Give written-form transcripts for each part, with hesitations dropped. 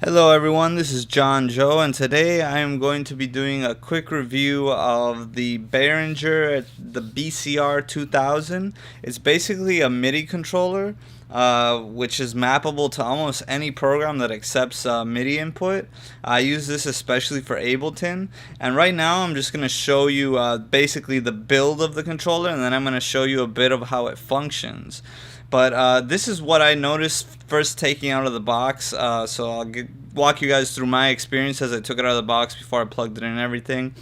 Hello everyone, this is John Joe, and today I am going to be doing a quick review of the Behringer, the BCR2000. It's basically a MIDI controller, which is mappable to almost any program that accepts MIDI input. I use this especially for Ableton, and right now I'm just going to show you basically the build of the controller, and then I'm going to show you a bit of how it functions. But this is what I noticed first taking out of the box, so I'll walk you guys through my experience as I took it out of the box before I plugged it in and everything.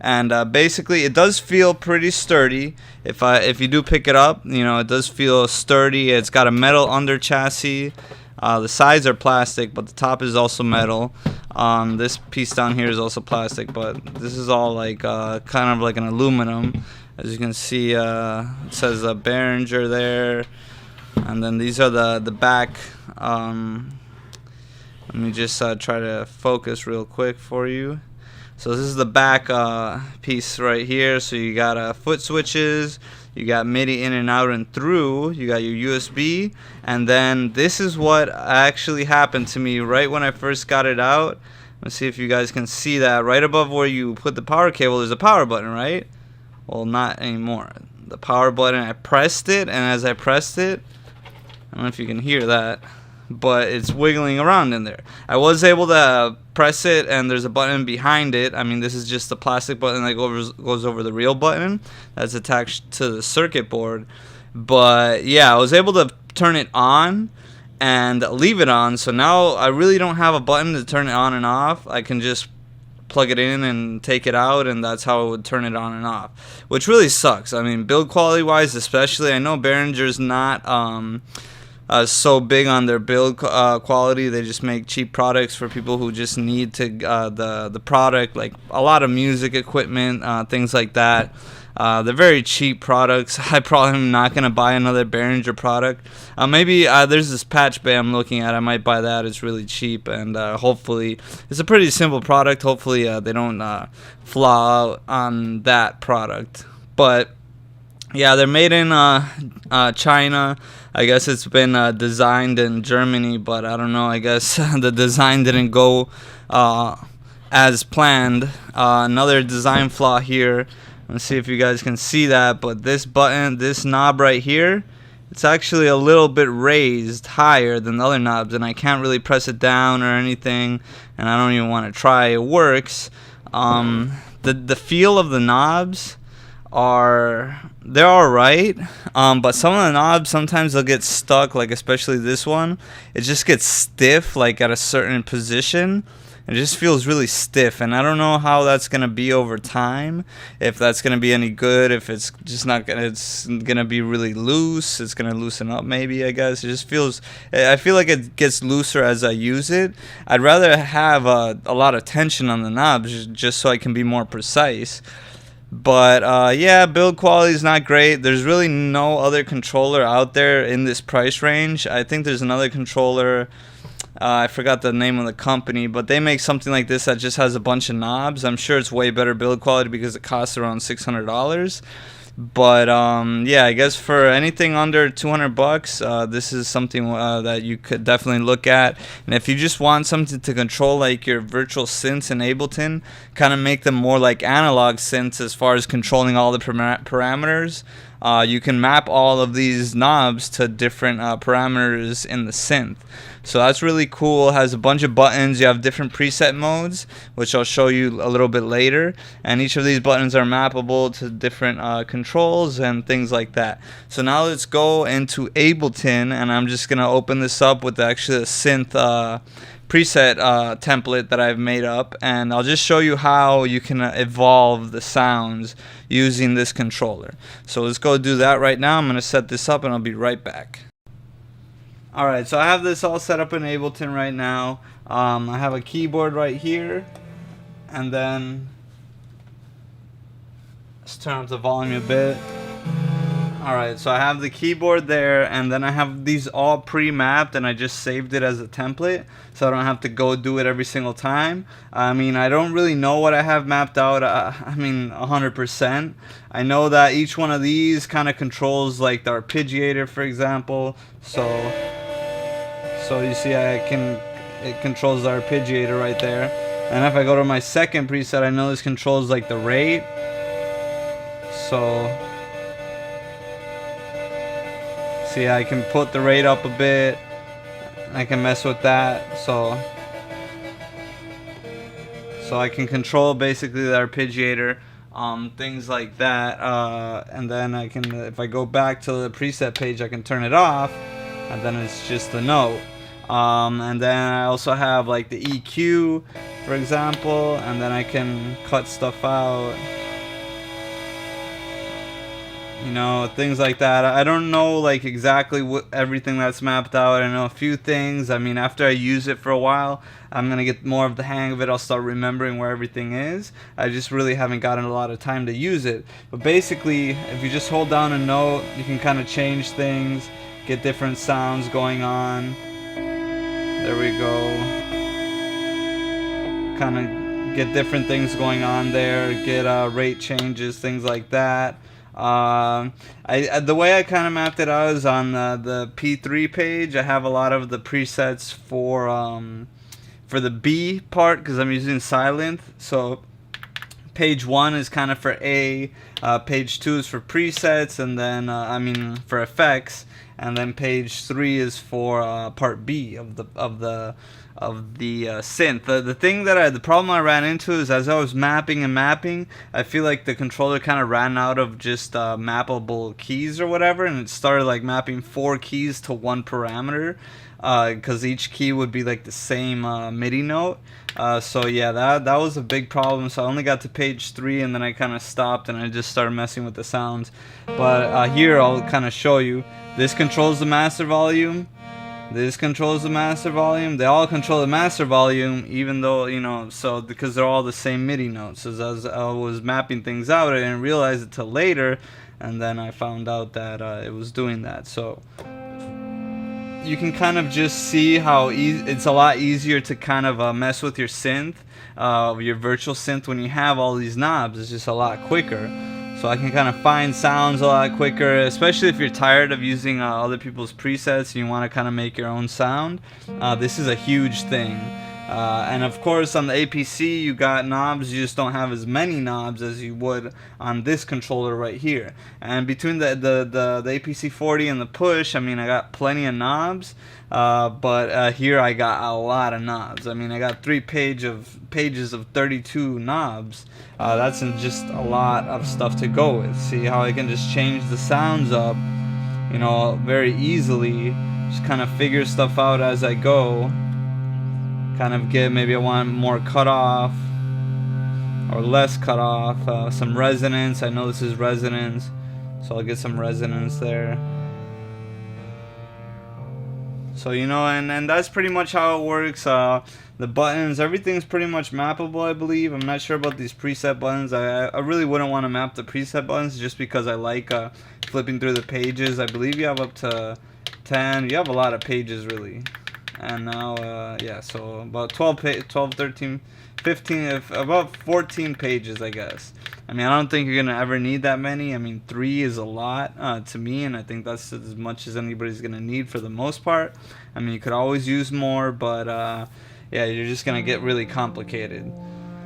And basically it does feel pretty sturdy. If you do pick it up, you know, it does feel sturdy. It's got a metal under chassis. The sides are plastic, but the top is also metal. This piece down here is also plastic, but this is all like kind of like an aluminum. As you can see, it says Behringer there. And then these are the back. Let me just try to focus real quick for you. So this is the back piece right here. So you got foot switches, you got MIDI in and out and through, you got your USB, and then this is what actually happened to me right when I first got it out. Let's see if you guys can see that. Right above where you put the power cable, there's a power button, right? Well, not anymore. The power button, I pressed it, and as I pressed it, I don't know if you can hear that, but it's wiggling around in there. I was able to press it, and there's a button behind it. I mean, this is just the plastic button that goes over the real button that's attached to the circuit board. But yeah, I was able to turn it on and leave it on. So now I really don't have a button to turn it on and off. I can just plug it in and take it out, and that's how I would turn it on and off, which really sucks. I mean, build quality wise especially, I know Behringer's not so big on their build quality. They just make cheap products for people who just need to the product, like a lot of music equipment, things like that. They're very cheap products. I probably am not gonna buy another Behringer product. Maybe there's this patch bay I'm looking at. I might buy that. It's really cheap, and hopefully it's a pretty simple product. Hopefully they don't flaw out on that product. But yeah, they're made in China. I guess it's been designed in Germany, but I don't know. I guess the design didn't go as planned. Another design flaw here. Let's see if you guys can see that, but this button, this knob right here, it's actually a little bit raised higher than the other knobs, and I can't really press it down or anything, and I don't even want to try. It works. The feel of the knobs they're alright, but some of the knobs, sometimes they'll get stuck, like especially this one. It just gets stiff, like at a certain position. It just feels really stiff, and I don't know how that's gonna be over time. If that's gonna be any good, if it's just not gonna, it's gonna be really loose. It's gonna loosen up, maybe. I guess it just feels. I feel like it gets looser as I use it. I'd rather have a lot of tension on the knobs, just so I can be more precise. But yeah, build quality is not great. There's really no other controller out there in this price range. I think there's another controller. I forgot the name of the company, but they make something like this that just has a bunch of knobs. I'm sure it's way better build quality because it costs around $600. But yeah, I guess for anything under 200 bucks, this is something that you could definitely look at. And if you just want something to control like your virtual synths in Ableton, kind of make them more like analog synths as far as controlling all the parameters, you can map all of these knobs to different parameters in the synth. So that's really cool. It has a bunch of buttons. You have different preset modes, which I'll show you a little bit later. And each of these buttons are mappable to different controls and things like that. So now let's go into Ableton, and I'm just going to open this up with actually a synth preset template that I've made up, and I'll just show you how you can evolve the sounds using this controller. So let's go do that right now. I'm going to set this up, and I'll be right back. Alright, so I have this all set up in Ableton right now. I have a keyboard right here, and then let's turn up the volume a bit. Alright, so I have the keyboard there, and then I have these all pre-mapped, and I just saved it as a template, so I don't have to go do it every single time. I mean, I don't really know what I have mapped out, 100%. I know that each one of these kind of controls like the arpeggiator, for example, so you see it controls the arpeggiator right there. And if I go to my second preset, I know this controls like the rate. So see, I can put the rate up a bit. I can mess with that. So I can control basically the arpeggiator, things like that. And then I can, if I go back to the preset page, I can turn it off, and then it's just a note. And then I also have like the EQ, for example, and then I can cut stuff out, you know, things like that. I don't know like exactly what everything that's mapped out. I know a few things. I mean, after I use it for a while, I'm gonna get more of the hang of it. I'll start remembering where everything is. I just really haven't gotten a lot of time to use it. But basically, if you just hold down a note, you can kind of change things, get different sounds going on. There we go. Kind of get different things going on there. Get rate changes, things like that. The way I kind of mapped it out is on the P3 page. I have a lot of the presets for the B part because I'm using silent. So page 1 is kind of for A, page 2 is for presets, and then for effects, and then page 3 is for part B of the synth. The problem I ran into is as I was mapping, I feel like the controller kind of ran out of just mappable keys or whatever, and it started like mapping 4 keys to 1 parameter, because each key would be like the same MIDI note. So yeah, that was a big problem. So I only got to page 3, and then I kind of stopped and I just started messing with the sounds. But here I'll kind of show you. This controls the master volume. This controls the master volume. They all control the master volume, even though, you know, so because they're all the same MIDI notes. As I was mapping things out, I didn't realize it till later, and then I found out that it was doing that. So you can kind of just see how it's a lot easier to kind of mess with your synth, your virtual synth, when you have all these knobs. It's just a lot quicker. So I can kind of find sounds a lot quicker, especially if you're tired of using other people's presets and you want to kind of make your own sound. This is a huge thing. And of course on the APC you got knobs, you just don't have as many knobs as you would on this controller right here. And between the APC 40 and the push, I mean, I got plenty of knobs, but here I got a lot of knobs. I mean, I got 3 pages of 32 knobs. That's just a lot of stuff to go with. See how I can just change the sounds up, you know, very easily. Just kind of figure stuff out as I go. Kind of get, maybe I want more cutoff or less cutoff, some resonance. I know this is resonance, so I'll get some resonance there. So, you know, and that's pretty much how it works. The buttons, everything's pretty much mappable, I believe. I'm not sure about these preset buttons. I really wouldn't want to map the preset buttons just because I like flipping through the pages. I believe you have up to 10. You have a lot of pages, really. And now, yeah, so about 12, 13, 15, about 14 pages, I guess. I mean, I don't think you're going to ever need that many. I mean, 3 is a lot to me, and I think that's as much as anybody's going to need for the most part. I mean, you could always use more, but, yeah, you're just going to get really complicated.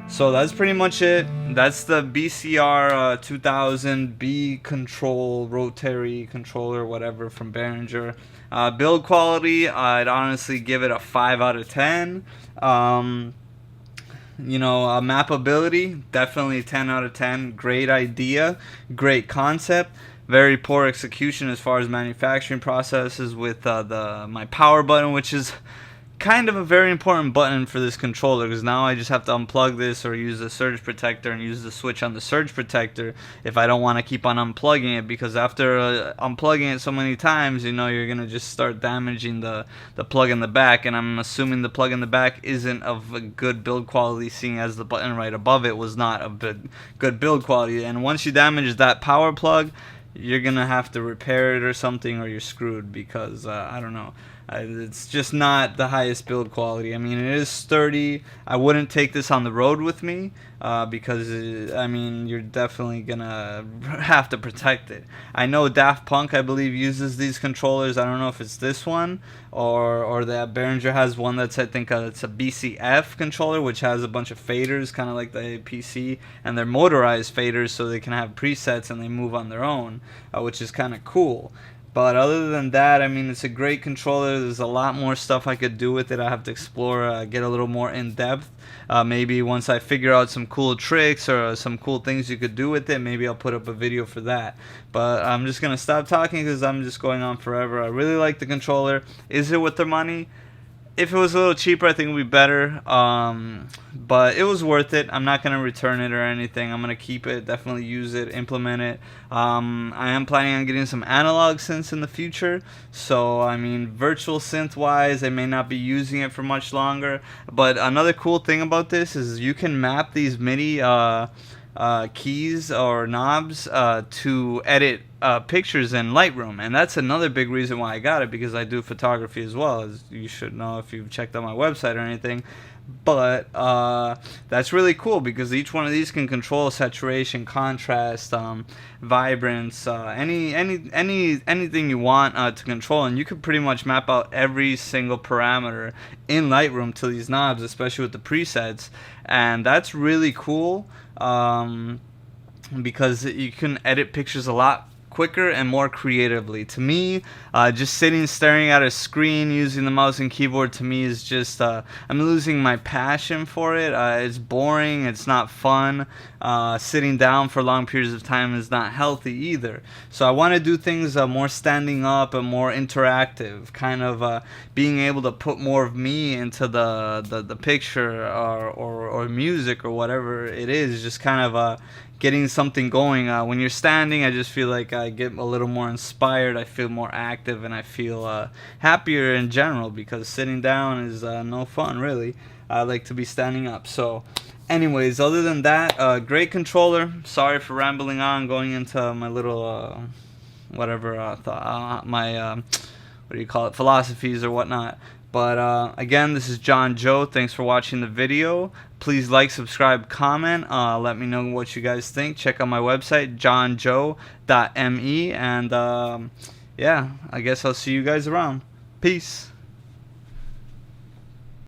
So that's pretty much it. That's the BCR2000 B control Rotary controller, whatever, from Behringer. Build quality, I'd honestly give it a 5 out of 10. You know, mappability, definitely 10 out of 10. Great idea, great concept. Very poor execution as far as manufacturing processes with my power button, which is kind of a very important button for this controller, because now I just have to unplug this or use the surge protector and use the switch on the surge protector if I don't want to keep on unplugging it, because after unplugging it so many times, you know, you're gonna just start damaging the plug in the back, and I'm assuming the plug in the back isn't of a good build quality, seeing as the button right above it was not of good build quality. And once you damage that power plug, you're gonna have to repair it or something, or you're screwed, because I don't know. It's just not the highest build quality. I mean, it is sturdy. I wouldn't take this on the road with me because, I mean, you're definitely going to have to protect it. I know Daft Punk, I believe, uses these controllers. I don't know if it's this one or that Behringer has one that's, I think, it's a BCF controller, which has a bunch of faders, kind of like the PC, and they're motorized faders so they can have presets and they move on their own, which is kind of cool. But other than that, I mean, it's a great controller. There's a lot more stuff I could do with it. I have to explore, get a little more in depth. Maybe once I figure out some cool tricks or some cool things you could do with it, maybe I'll put up a video for that. But I'm just going to stop talking because I'm just going on forever. I really like the controller. Is it worth the money? If it was a little cheaper, I think it would be better. But it was worth it. I'm not going to return it or anything. I'm going to keep it, definitely use it, implement it. I am planning on getting some analog synths in the future. So, I mean, virtual synth wise, I may not be using it for much longer. But another cool thing about this is you can map these MIDI keys or knobs to edit pictures in Lightroom, and that's another big reason why I got it, because I do photography as well, as you should know if you've checked out my website or anything. But that's really cool because each one of these can control saturation, contrast, vibrance, anything you want to control, and you can pretty much map out every single parameter in Lightroom to these knobs, especially with the presets, and that's really cool because you can edit pictures a lot quicker and more creatively. To me, just sitting staring at a screen using the mouse and keyboard, to me, is just I'm losing my passion for it. It's boring, it's not fun. Sitting down for long periods of time is not healthy either. So I want to do things more standing up and more interactive, kind of being able to put more of me into the picture or music or whatever it is, just kind of getting something going. When you're standing, I just feel like I get a little more inspired, I feel more active, and I feel happier in general, because sitting down is no fun, really. I like to be standing up. So anyways, other than that, great controller. Sorry for rambling on, going into my little whatever my what do you call it, philosophies or whatnot. But again, this is John Joe. Thanks for watching the video. Please like, subscribe, comment. Let me know what you guys think. Check out my website, johnjoe.me. And yeah, I guess I'll see you guys around. Peace.